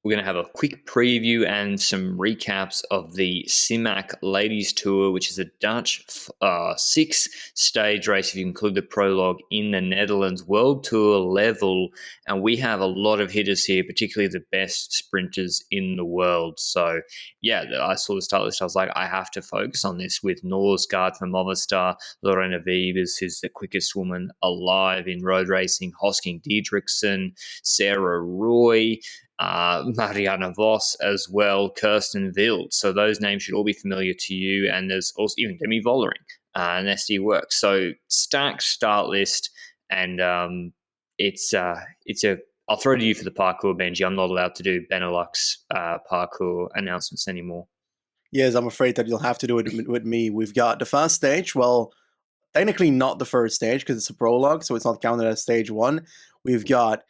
We're going to have a quick preview and some recaps of the Simac Ladies Tour, which is a Dutch 6-stage race, if you include the prologue, in the Netherlands, World Tour level. And we have a lot of hitters here, particularly the best sprinters in the world. So, yeah, I saw the start list. I was like, I have to focus on this with Norsgaard from Movistar, Lorena Wiebes, who's the quickest woman alive in road racing, Hosking Diedrichsen, Sarah Roy, Marianne Vos as well, Kirsten Wild. So those names should all be familiar to you. And there's also even Demi Vollering and SD Works. So stacked start list. And I'll throw it to you for the parkour, Benji. I'm not allowed to do Benelux parkour announcements anymore. Yes, I'm afraid that you'll have to do it with me. We've got the first stage. Well, technically not the first stage because it's a prologue, so it's not counted as stage one. We've got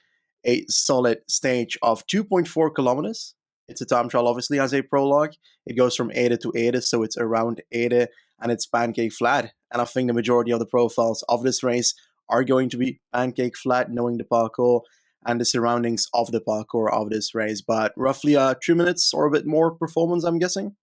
a solid stage of 2.4 kilometers. It's a time trial, obviously, as a prologue. It goes from Ede to Ede, so it's around Ede, and it's pancake flat. And I think the majority of the profiles of this race are going to be pancake flat, knowing the parkour and the surroundings of the parkour of this race. But roughly 3 minutes or a bit more performance, I'm guessing.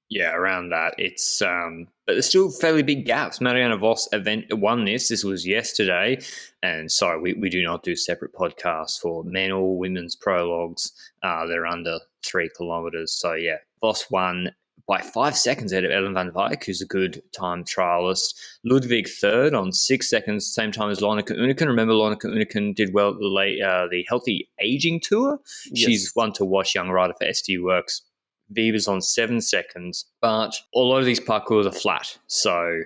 Yeah, around that. It's but there's still fairly big gaps. Marianne Vos won this. This was yesterday. And sorry, we do not do separate podcasts for men or women's prologues. They're under 3 kilometers. So yeah, Vos won by 5 seconds ahead of Ellen van Wijk, who's a good time trialist. Ludwig third on 6 seconds, same time as Lonneke Uneken. Remember, Lonneke Uneken did well at the Healthy Aging Tour. Yes. She's one to watch, young rider for SD Works. Wiebes on 7 seconds, but a lot of these parkours are flat, so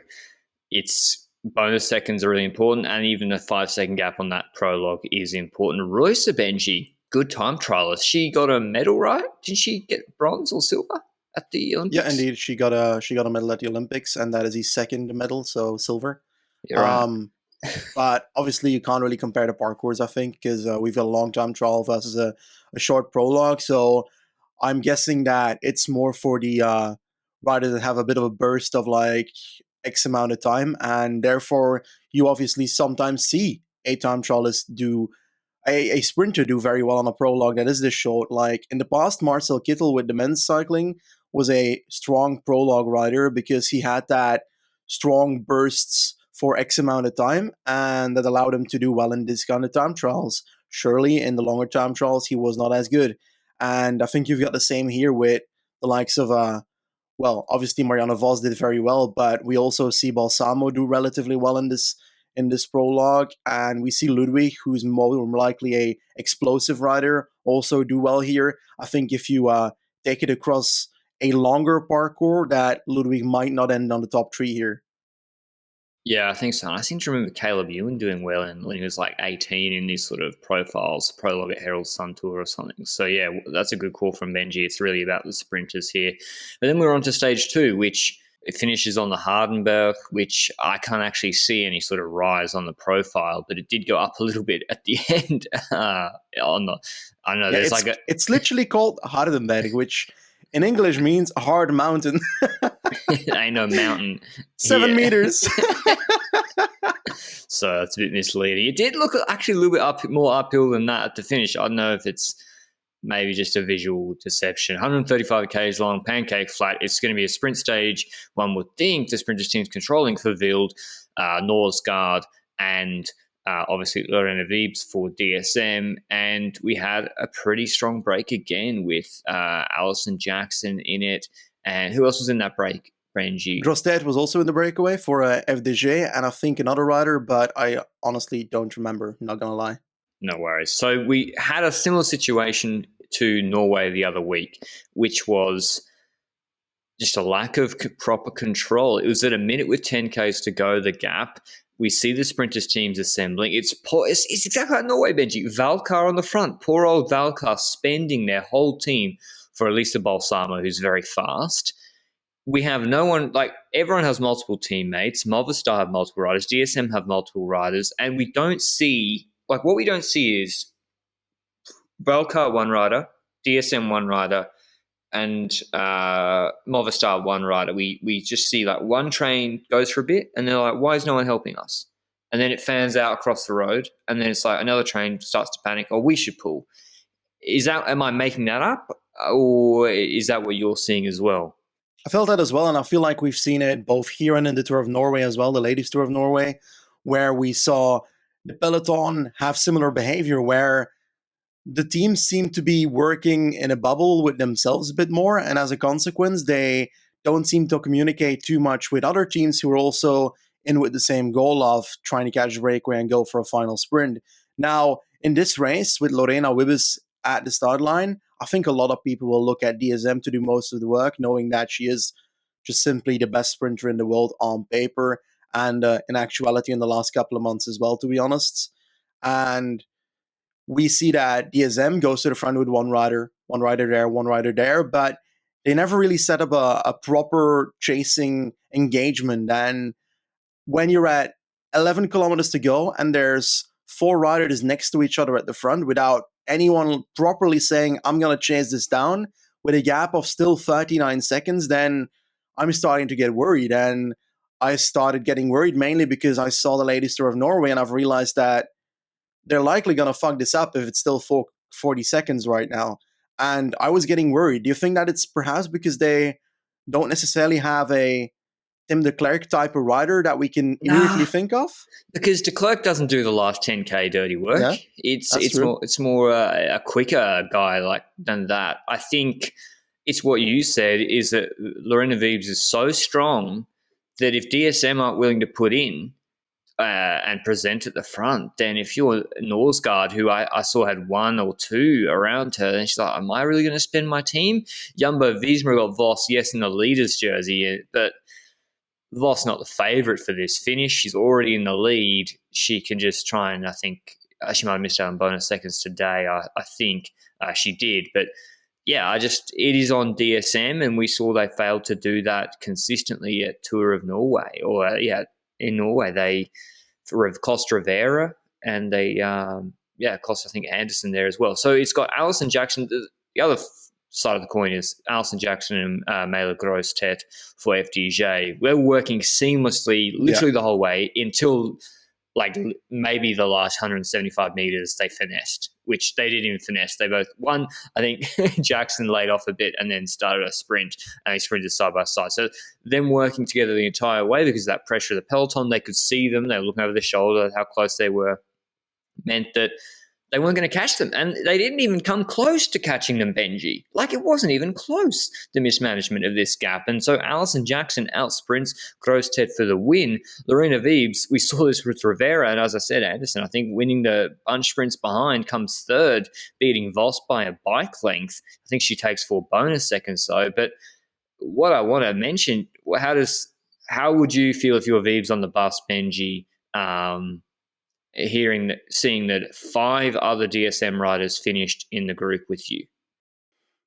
it's bonus seconds are really important, and even a 5-second gap on that prologue is important. Royce Benji, good time trialist. She got a medal, right? Did she get bronze or silver at the Olympics? Yeah, indeed, she got a medal at the Olympics, and that is his second medal, so silver. You're right. But obviously, you can't really compare the parkours, I think, because we've got a long time trial versus a short prologue, so I'm guessing that it's more for the riders that have a bit of a burst of like X amount of time, and therefore you obviously sometimes see a time trialist do a sprinter do very well on a prologue that is this short. Like in the past, Marcel Kittel with the men's cycling was a strong prologue rider because he had that strong bursts for X amount of time, and that allowed him to do well in this kind of time trials. Surely in the longer time trials, he was not as good. And I think you've got the same here with the likes of, obviously Marianne Vos did very well, but we also see Balsamo do relatively well in this prologue, and we see Ludwig, who's more likely a explosive rider, also do well here. I think if you take it across a longer parkour, that Ludwig might not end on the top 3 here. Yeah, I think so. And I seem to remember Caleb Ewan doing well when he was like 18 in these sort of profiles, prologue at Herald Sun Tour or something. So yeah, that's a good call from Benji. It's really about the sprinters here. But then we're on to stage 2, which it finishes on the Hardenberg, which I can't actually see any sort of rise on the profile, but it did go up a little bit at the end. It's literally called Hardenberg, which in English means hard mountain. I know mountain. 7 meters. So it's a bit misleading. It did look actually a little bit more uphill than that at the finish. I don't know if it's maybe just a visual deception. 135 k's long, pancake flat. It's going to be a sprint stage. One would think the sprinters team's controlling for Wild, Norsgaard, and obviously Lorena Wiebes for DSM. And we had a pretty strong break again with Alison Jackson in it. And who else was in that break, Benji? Grosstedt was also in the breakaway for FDJ, and I think another rider, but I honestly don't remember, not going to lie. No worries. So we had a similar situation to Norway the other week, which was just a lack of proper control. It was at a minute with 10 Ks to go, the gap. We see the sprinters teams assembling. It's exactly like Norway, Benji. Valkar on the front. Poor old Valkar spending their whole team for Elisa Balsamo, who's very fast. We have no one, like everyone has multiple teammates. Movistar have multiple riders. DSM have multiple riders. And we don't see, what we don't see is Valkar one rider, DSM one rider, and Movistar one rider. We just see like one train goes for a bit and they're like, why is no one helping us? And then it fans out across the road and then it's like another train starts to panic, we should pull. am I making that up, or is that what you're seeing as well? I felt that as well, and I feel like we've seen it both here and in the Tour of Norway as well, the ladies' Tour of Norway, where we saw the peloton have similar behavior, where the teams seem to be working in a bubble with themselves a bit more, and as a consequence, they don't seem to communicate too much with other teams who are also in with the same goal of trying to catch a breakaway and go for a final sprint. Now, in this race with Lorena Wibbes at the start line, I think a lot of people will look at DSM to do most of the work, knowing that she is just simply the best sprinter in the world on paper and in actuality in the last couple of months as well, to be honest. And we see that DSM goes to the front with one rider there, one rider there, but they never really set up a proper chasing engagement. And when you're at 11 kilometers to go and there's four riders next to each other at the front without anyone properly saying, I'm going to chase this down with a gap of still 39 seconds, then I'm starting to get worried. And I started getting worried mainly because I saw the ladies tour of Norway and I've realized that they're likely going to fuck this up if it's still 40 seconds right now. And I was getting worried. Do you think that it's perhaps because they don't necessarily have a Tim de Klerk type of rider that we can immediately think of? Because de Klerk doesn't do the last 10K dirty work. Yeah, it's more a quicker guy than that. I think it's what you said is that Lorena Wibbes is so strong that if DSM aren't willing to put in and present at the front, then if you're Norsgaard, who I saw had one or two around her, then she's like, am I really going to spend my team? Jumbo Visma got Vos, yes, in the leader's jersey, but Vos not the favourite for this finish. She's already in the lead. She can just try and, I think, she might have missed out on bonus seconds today. I think she did. But yeah, it is on DSM, and we saw they failed to do that consistently at Tour of Norway. In Norway, they cost Rivera and they cost, I think, Anderson there as well. So it's got Alison Jackson. The other side of the coin is Alison Jackson and Mela Grosstedt for FDJ. We're working seamlessly literally the whole way until maybe the last 175 meters they finessed, which they didn't even finesse. They both won. I think Jackson laid off a bit and then started a sprint, and they sprinted side by side. So them working together the entire way, because of that pressure of the peloton, they could see them. They were looking over their shoulder, how close they were, meant that they weren't going to catch them. And they didn't even come close to catching them, Benji. It wasn't even close, the mismanagement of this gap. And so Alison Jackson outsprints Grosstedt for the win. Lorena Wibbes, we saw this with Rivera, and as I said, Anderson, I think winning the bunch sprints behind, comes third, beating Vos by a bike length. I think she takes 4 bonus seconds, though. But what I want to mention, how would you feel if you were Wibbes on the bus, Benji, seeing that 5 other DSM riders finished in the group with you?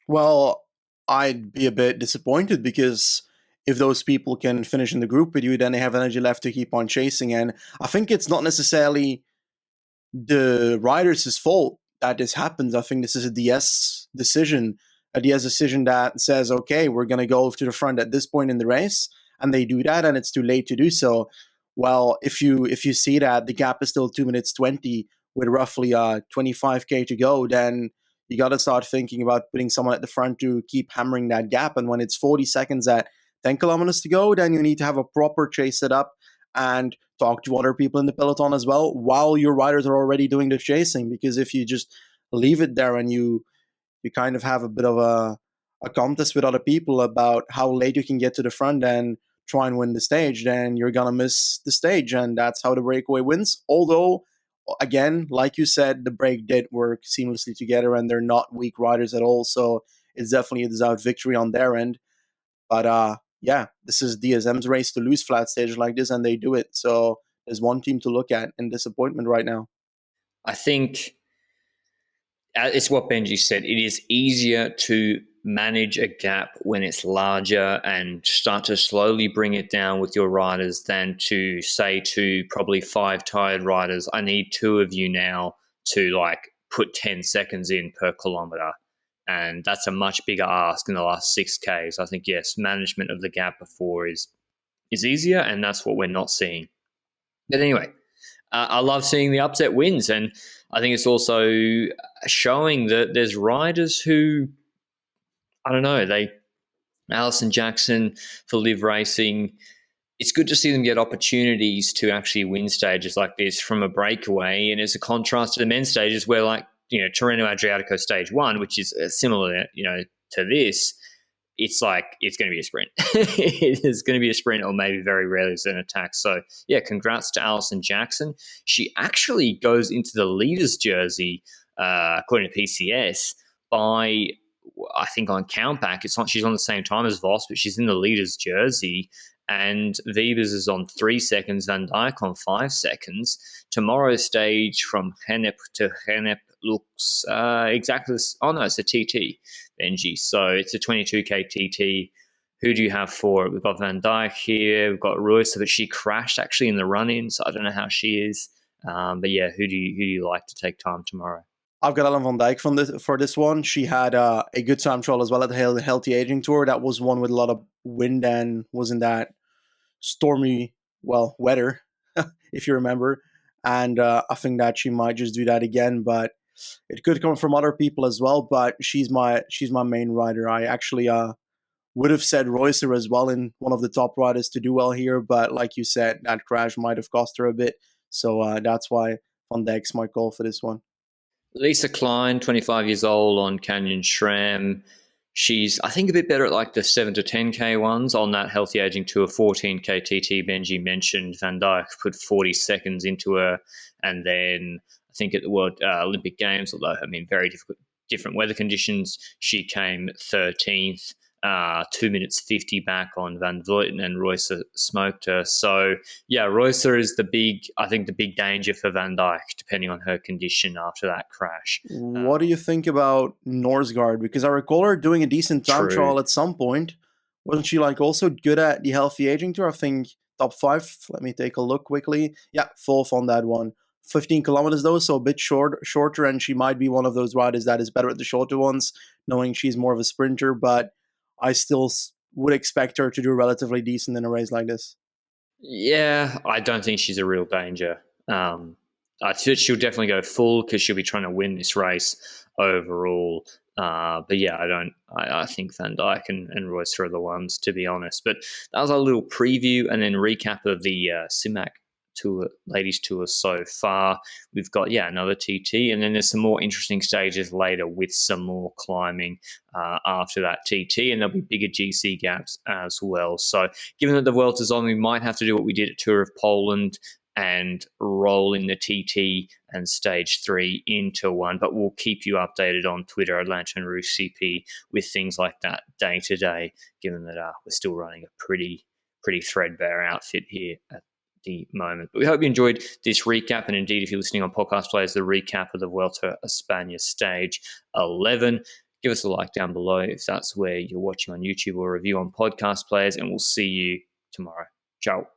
Well, I'd be a bit disappointed, because if those people can finish in the group with you, then they have energy left to keep on chasing. And I think it's not necessarily the riders' fault that this happens. I think this is a DS decision that says, okay, we're going to go to the front at this point in the race, and they do that, and it's too late to do so. Well, if you see that the gap is still 2 minutes 20 with roughly 25K to go, then you got to start thinking about putting someone at the front to keep hammering that gap. And when it's 40 seconds at 10 kilometers to go, then you need to have a proper chase set up and talk to other people in the peloton as well while your riders are already doing the chasing. Because if you just leave it there and you kind of have a bit of a contest with other people about how late you can get to the front and try and win the stage, then you're going to miss the stage. And that's how the breakaway wins. Although, again, like you said, the break did work seamlessly together and they're not weak riders at all. So it's definitely a deserved victory on their end. But this is DSM's race to lose flat stages like this, and they do it. So there's one team to look at in disappointment right now. I think it's what Benji said. It is easier to manage a gap when it's larger and start to slowly bring it down with your riders than to say to probably 5 tired riders, I need 2 of you now to put 10 seconds in per kilometer. And that's a much bigger ask in the last 6Ks. I think, yes, management of the gap before is easier, and that's what we're not seeing. But anyway, I love seeing the upset wins, and I think it's also showing that there's riders who, I don't know, Alison Jackson for Live Racing, it's good to see them get opportunities to actually win stages like this from a breakaway. And as a contrast to the men's stages where, like, Tirreno Adriatico stage 1, which is similar, to this, it's like it's going to be a sprint. It's going to be a sprint, or maybe very rarely it's an attack. So, yeah, congrats to Alison Jackson. She actually goes into the leader's jersey, according to PCS, by, I think on countback, she's on the same time as Vos, but she's in the leader's jersey. And Wiebes is on 3 seconds, Van Dijk on 5 seconds. Tomorrow's stage from Genep to Genep looks exactly this. Oh, no, it's a TT, Benji. So it's a 22K TT. Who do you have for it? We've got Van Dijk here. We've got Royce, but she crashed actually in the run-in, so I don't know how she is. But yeah, who do you like to take time tomorrow? I've got Ellen Van Dijk for this one. She had a good time trial as well at the Healthy Aging Tour. That was one with a lot of wind and wasn't that stormy, weather, if you remember. And I think that she might just do that again, but it could come from other people as well. But she's my main rider. I actually would have said Reusser as well in one of the top riders to do well here, but like you said, that crash might have cost her a bit. So that's why Van Dijk's my call for this one. Lisa Klein, 25 years old on Canyon SRAM. She's, I think, a bit better at like the 7 to 10K ones on that Healthy Aging Tour 14K TT. Benji mentioned Van Dijk put 40 seconds into her. And then I think at the World Olympic Games, although, very different weather conditions, she came 13th. 2 minutes 50 back on Van Vleuten, and Reusser smoked her. So yeah, Reusser is the big danger for Van Dijk, depending on her condition after that crash. What do you think about Norsgaard? Because I recall her doing a decent time trial at some point. Wasn't she also good at the Healthy Aging Tour? I think top 5. Let me take a look quickly. Yeah, 4th on that one. 15 kilometers though, so a bit shorter, and she might be one of those riders that is better at the shorter ones, knowing she's more of a sprinter, but I still would expect her to do relatively decent in a race like this. Yeah, I don't think she's a real danger. I think she'll definitely go full because she'll be trying to win this race overall. But yeah, I think Van Dijk and Reusser are the ones, to be honest. But that was a little preview and then recap of the Simac Tour, ladies tour so far. We've got another TT, and then there's some more interesting stages later with some more climbing after that TT, and there'll be bigger GC gaps as well. So given that the Vuelta is on, we might have to do what we did at Tour of Poland and roll in the TT and stage 3 into one, but we'll keep you updated on Twitter at Lanterne Rouge CP with things like that day to day, given that we're still running a pretty threadbare outfit here at the moment. But we hope you enjoyed this recap, and indeed, if you're listening on podcast players, the recap of the Vuelta a España stage 11. Give us a like down below if that's where you're watching on YouTube, or review on podcast players, and we'll see you tomorrow. Ciao.